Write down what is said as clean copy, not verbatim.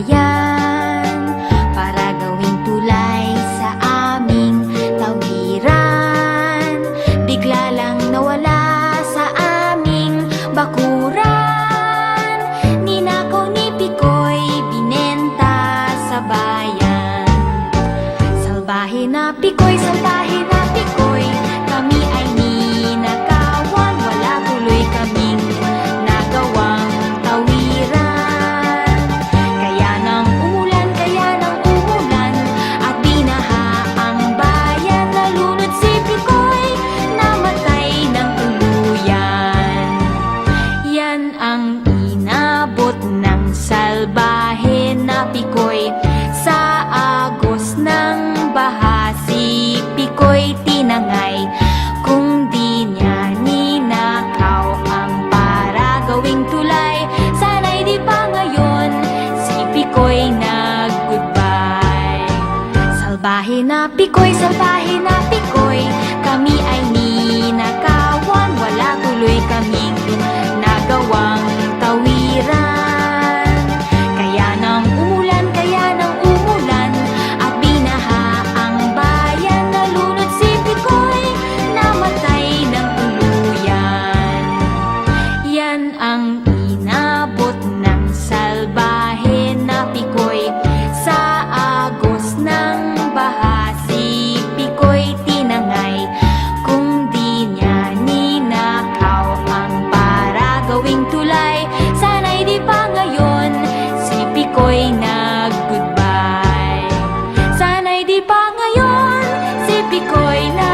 bayan para gawing tulay sa aming tawiran. Bigla lang nawala sa aming bakuran. Ninakaw ni Pikoy, binenta sa bayan. Salbahe na Pikoy, salbahe na Pikoy, kami ay ninakawan. Wala tuloy kaming nagawang tawiran. Kaya nang umulan at binaha ang bayan. Nalunod si Pikoy, namatay ng tuluyan. Yan ang inabot ng salbahe na Pikoy. Sa agos ng baha si Pikoy tinangay. Kung di niya ninakaw ang para gawing tulay, sana'y di pa ngayon si Pikoy nag-goodbye. Salbahe na Pikoy, salbahe na Pikoy, kami ay ninakawan. Wala tuloy kaming nagawang tawiran. Kaya nang umulan at binaha ang bayan. Nalunod si Pikoy, namatay ng tuluyan. Yan ang inabot ng salbahe na Pikoy. Sa agos ng baha si Pikoy tinangay. Kung di niya ninakaw ang para gawing tulay, sana'y di pa ngayon si Pikoy nag-goodbye. Sana'y di pa ngayon si Pikoy nag